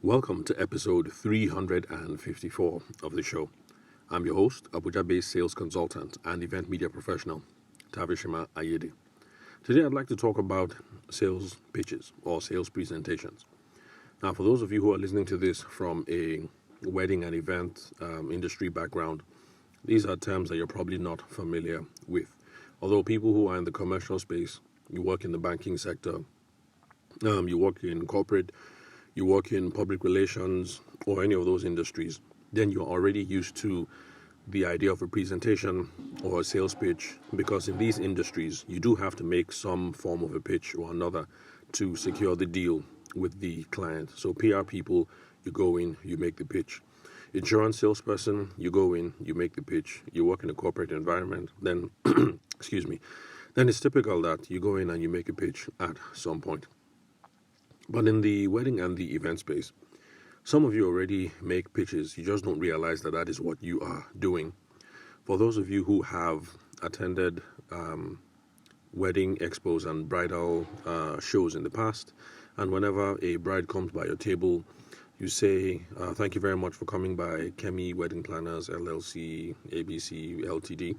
Welcome to episode 354 of the show. I'm your host, Abuja-based sales consultant and event media professional, Tavishima Ayede. Today I'd like to talk about sales pitches or sales presentations. Now, for those of you who are listening to this from a wedding and event industry background, these are terms that you're probably not familiar with. Although people who are in the commercial space, you work in the banking sector, you work in corporate, you work in public relations or any of those industries, then you're already used to the idea of a presentation or a sales pitch, because in these industries, you do have to make some form of a pitch or another to secure the deal with the client. So PR people, you go in, you make the pitch. Insurance salesperson, you go in, you make the pitch. You work in a corporate environment, then, then it's typical that you go in and you make a pitch at some point. But in the wedding and the event space, some of you already make pitches. You just don't realize that that is what you are doing. For those of you who have attended wedding expos and bridal shows in the past, and whenever a bride comes by your table, you say, thank you very much for coming by Kemi Wedding Planners, LLC, ABC, Ltd.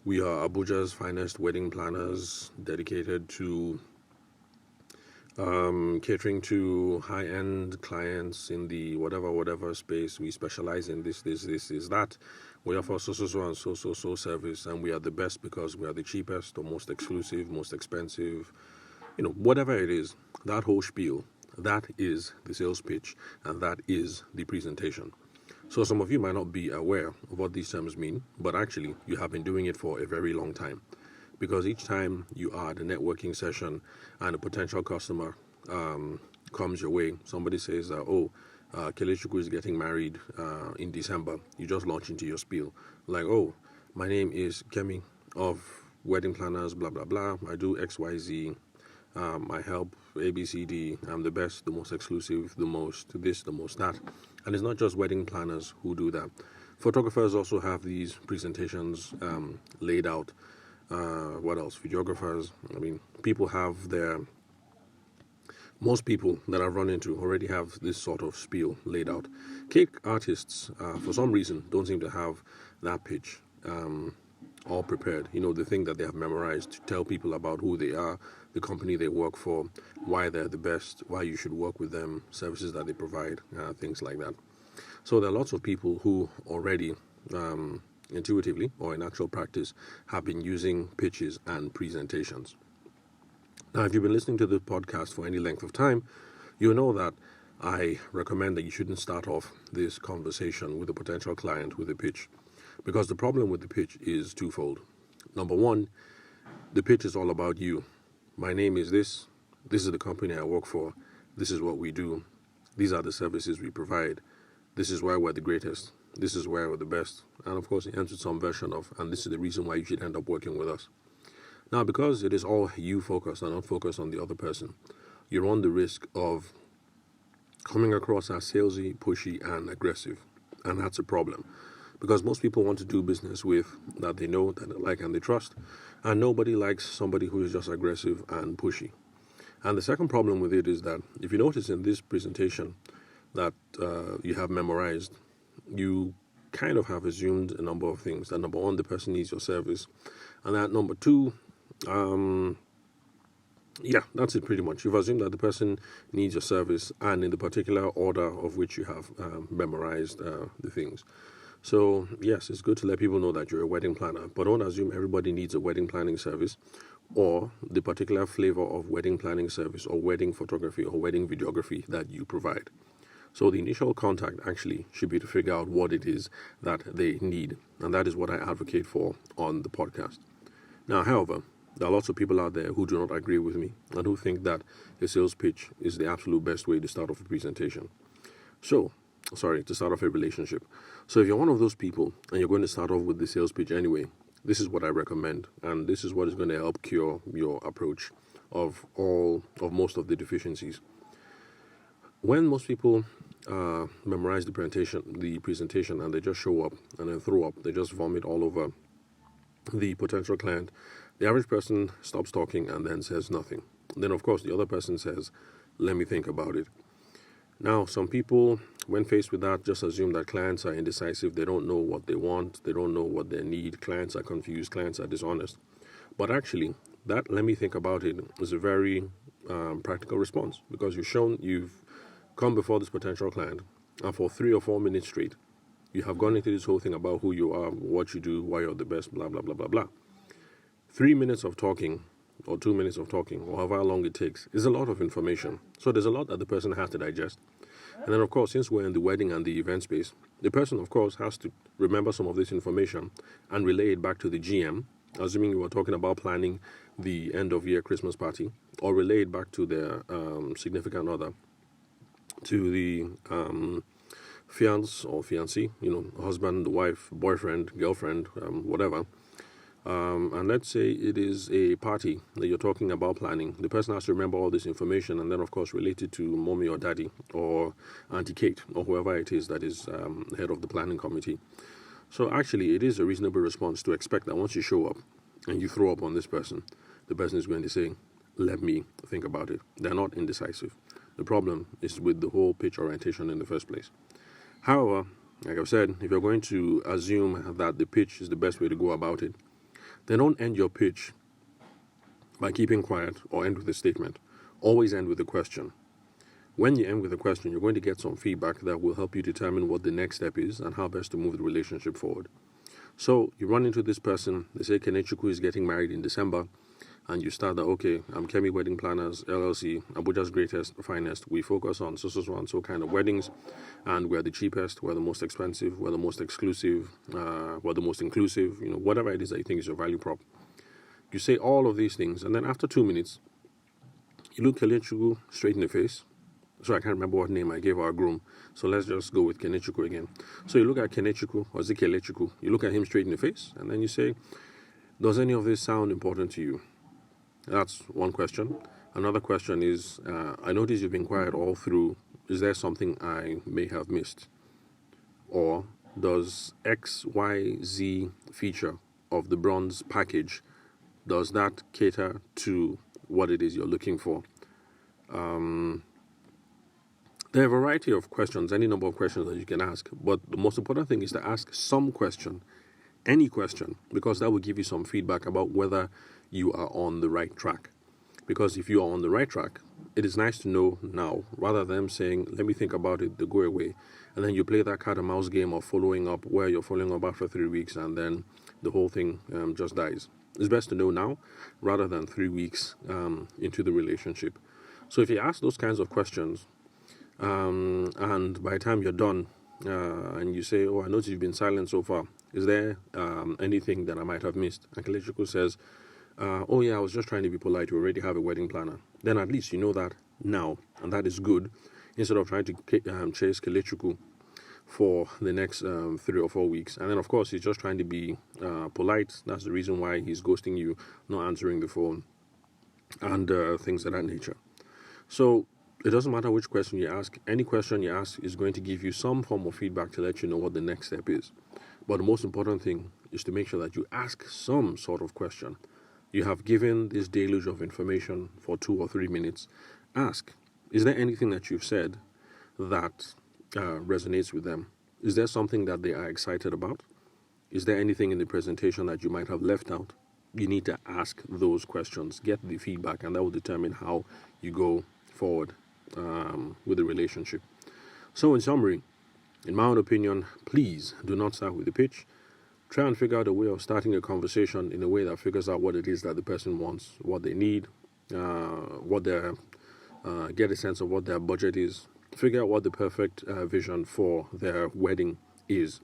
We are Abuja's finest wedding planners dedicated to catering to high-end clients in the whatever space. We specialize in this, that. We offer so and so service, and we are the best because we are the cheapest or most exclusive, most expensive, whatever it is. That whole spiel, that is the sales pitch, and that is the presentation. So some of you might not be aware of what these terms mean, but actually you have been doing it for a very long time. Because each time you are at a networking session and a potential customer comes your way, somebody says, Kelechukwu is getting married in December. You just launch into your spiel. Like, my name is Kemi of Wedding Planners, blah, blah, blah. I do XYZ. I help ABCD. I'm the best, the most exclusive, the most this, the most that. And it's not just wedding planners who do that. Photographers also have these presentations laid out. What else? Videographers. People have most people that I've run into already have this sort of spiel laid out. Cake artists, for some reason, don't seem to have that pitch all prepared. The thing that they have memorized to tell people about who they are, the company they work for, why they're the best, why you should work with them, services that they provide, things like that. So there are lots of people who already intuitively or in actual practice have been using pitches and presentations. Now, if you've been listening to the podcast for any length of time, you know that I recommend that you shouldn't start off this conversation with a potential client with a pitch, because the problem with the pitch is twofold. Number one, the pitch is all about you. My name is this is the company I work for, this is what we do, these are the services we provide, this is why we're the greatest, this is where we're the best. And of course, it ends with some version of, and this is the reason why you should end up working with us. Now, because it is all you focused and not focused on the other person, you run the risk of coming across as salesy, pushy, and aggressive. And that's a problem. Because most people want to do business with that they know, that they like, and they trust. And nobody likes somebody who is just aggressive and pushy. And the second problem with it is that if you notice in this presentation that you have memorized, you kind of have assumed a number of things. That number one, the person needs your service. And that number two, that's it pretty much. You've assumed that the person needs your service and in the particular order of which you have memorized the things. So, yes, it's good to let people know that you're a wedding planner, but don't assume everybody needs a wedding planning service or the particular flavor of wedding planning service or wedding photography or wedding videography that you provide. So the initial contact actually should be to figure out what it is that they need, and that is what I advocate for on the podcast. Now, however, there are lots of people out there who do not agree with me and who think that a sales pitch is the absolute best way to start off a presentation. To start off a relationship. So if you're one of those people and you're going to start off with the sales pitch anyway, this is what I recommend, and this is what is going to help cure your approach of most of the deficiencies. When most people memorize the presentation and they just show up and then throw up, they just vomit all over the potential client, the average person stops talking and then says nothing. Then, of course, the other person says, let me think about it. Now, some people, when faced with that, just assume that clients are indecisive. They don't know what they want. They don't know what they need. Clients are confused. Clients are dishonest. But actually, that, let me think about it, is a very practical response, because you've come before this potential client, and for 3 or 4 minutes straight, you have gone into this whole thing about who you are, what you do, why you're the best, blah, blah, blah, blah, blah. 3 minutes of talking, or 2 minutes of talking, or however long it takes, is a lot of information. So there's a lot that the person has to digest. And then, of course, since we're in the wedding and the event space, the person, of course, has to remember some of this information and relay it back to the GM, assuming you were talking about planning the end-of-year Christmas party, or relay it back to their significant other, to the fiance or fiancé, husband, wife, boyfriend, girlfriend, whatever. And let's say it is a party that you're talking about planning. The person has to remember all this information and then, of course, relate it to mommy or daddy or Auntie Kate or whoever it is that is head of the planning committee. So actually, it is a reasonable response to expect that once you show up and you throw up on this person, the person is going to say, let me think about it. They're not indecisive. The problem is with the whole pitch orientation in the first place. However, like I've said, if you're going to assume that the pitch is the best way to go about it, then don't end your pitch by keeping quiet or end with a statement. Always end with a question. When you end with a question, you're going to get some feedback that will help you determine what the next step is and how best to move the relationship forward. So you run into this person, they say Kenechukwu is getting married in December, and you start that, okay, I'm Kemi Wedding Planners, LLC, Abuja's greatest, finest. We focus on so kind of weddings, and we're the cheapest, we're the most expensive, we're the most exclusive, we're the most inclusive, whatever it is that you think is your value prop. You say all of these things, and then after 2 minutes, you look Kenechukwu straight in the face. So I can't remember what name I gave our groom. So let's just go with Kenechukwu again. So you look at Kenechukwu, or Zikelechukwu, you look at him straight in the face, and then you say, does any of this sound important to you? That's one question. Another question is, I notice you've been quiet all through. Is there something I may have missed? Or does XYZ feature of the bronze package, does that cater to what it is you're looking for? There are a variety of questions, any number of questions that you can ask. But the most important thing is to ask some question, any question, because that will give you some feedback about whether you are on the right track. Because if you are on the right track, it is nice to know now, rather than them saying, let me think about it, they go away. And then you play that cat and mouse game of following up, where you're following up after 3 weeks and then the whole thing just dies. It's best to know now, rather than 3 weeks into the relationship. So if you ask those kinds of questions, and by the time you're done, and you say, oh, I noticed you've been silent so far. Is there anything that I might have missed? And Kelechukwu says, oh yeah, I was just trying to be polite. You already have a wedding planner. Then at least you know that now, and that is good, instead of trying to chase Kelechukwu for the next 3 or 4 weeks. And then, of course, he's just trying to be polite. That's the reason why he's ghosting you, not answering the phone, and things of that nature. So it doesn't matter which question you ask. Any question you ask is going to give you some form of feedback to let you know what the next step is. But the most important thing is to make sure that you ask some sort of question. You have given this deluge of information for 2 or 3 minutes. Ask, is there anything that you've said that resonates with them? Is there something that they are excited about? Is there anything in the presentation that you might have left out? You need to ask those questions, get the feedback, and that will determine how you go forward with the relationship. So in summary, in my own opinion, please do not start with the pitch. Try and figure out a way of starting a conversation in a way that figures out what it is that the person wants, what they need, get a sense of what their budget is, figure out what the perfect vision for their wedding is.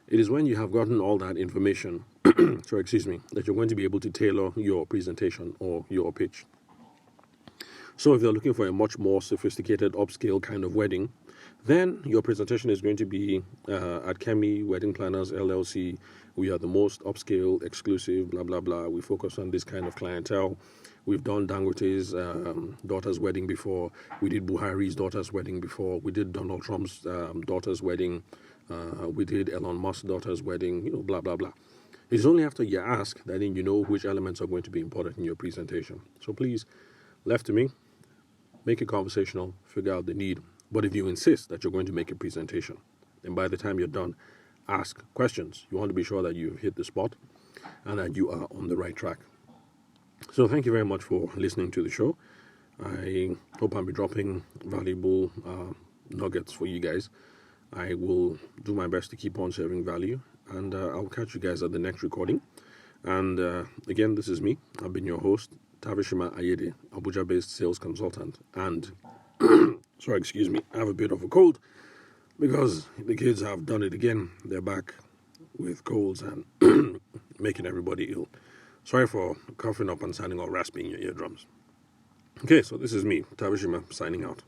It is when you have gotten all that information, that you're going to be able to tailor your presentation or your pitch. So if you're looking for a much more sophisticated, upscale kind of wedding, then your presentation is going to be at Kemi Wedding Planners, LLC. We are the most upscale, exclusive, blah, blah, blah. We focus on this kind of clientele. We've done Dangote's daughter's wedding before. We did Buhari's daughter's wedding before. We did Donald Trump's daughter's wedding. We did Elon Musk's daughter's wedding, blah, blah, blah. It's only after you ask that then you know which elements are going to be important in your presentation. So please, left to me, make it conversational, figure out the need, But if you insist that you're going to make a presentation, then by the time you're done, ask questions. You want to be sure that you've hit the spot and that you are on the right track. So thank you very much for listening to the show. I hope I'll be dropping valuable nuggets for you guys. I will do my best to keep on serving value, and I'll catch you guys at the next recording. And again, this is me. I've been your host, Tavishima Ayede, Abuja-based sales consultant. And, sorry, excuse me, I have a bit of a cold because the kids have done it again. They're back with colds and making everybody ill. Sorry for coughing up and sounding all raspy in your eardrums. Okay, so this is me, Tavishima, signing out.